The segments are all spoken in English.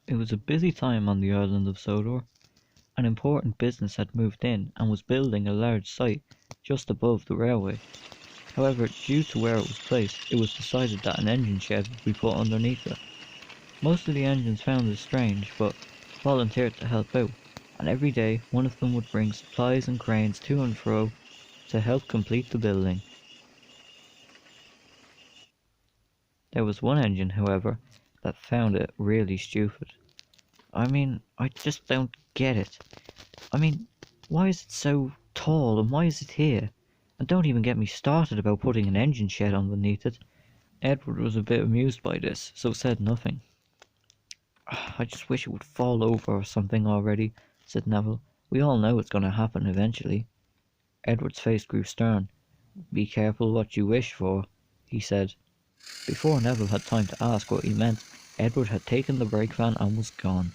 It was a busy time on the island of Sodor. An important business had moved in and was building a large site just above the railway. However, due to where it was placed, it was decided that an engine shed would be put underneath it. Most of the engines found this strange, but volunteered to help out, and every day one of them would bring supplies and cranes to and fro to help complete the building. There was one engine, however, that found it really stupid. I just don't get it. Why is it so tall and why is it here? And don't even get me started about putting an engine shed underneath it. Edward was a bit amused by this, so said nothing. I just wish it would fall over or something already, said Neville. We all know it's going to happen eventually. Edward's face grew stern. Be careful what you wish for, he said. Before Neville had time to ask what he meant, Edward had taken the brake van and was gone.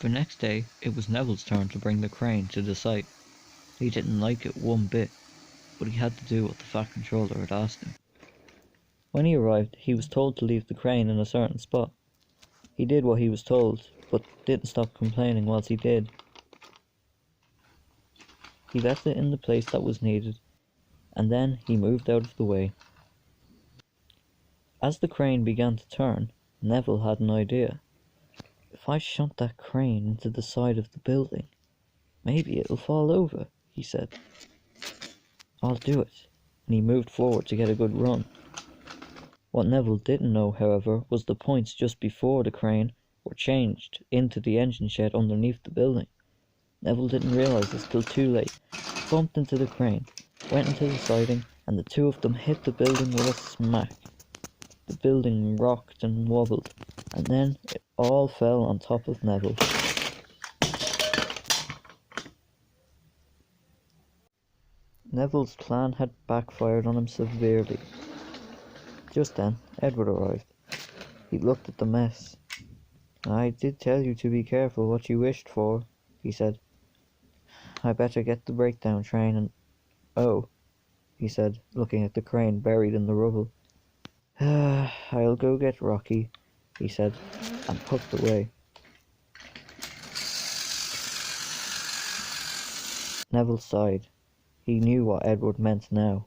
The next day, it was Neville's turn to bring the crane to the site. He didn't like it one bit, but he had to do what the Fat Controller had asked him. When he arrived, he was told to leave the crane in a certain spot. He did what he was told, but didn't stop complaining whilst he did. He left it in the place that was needed, and then he moved out of the way. As the crane began to turn, Neville had an idea. If I shunt that crane into the side of the building, maybe it'll fall over, he said. I'll do it, and he moved forward to get a good run. What Neville didn't know, however, was the points just before the crane were changed into the engine shed underneath the building. Neville didn't realise this till too late. He bumped into the crane, went into the siding, and the two of them hit the building with a smack. The building rocked and wobbled, and then it all fell on top of Neville. Neville's plan had backfired on him severely. Just then, Edward arrived. He looked at the mess. I did tell you to be careful what you wished for, he said. I better get the breakdown train and... Oh, he said, looking at the crane buried in the rubble. I'll go get Rocky, he said, and puffed away. Neville sighed. He knew what Edward meant now.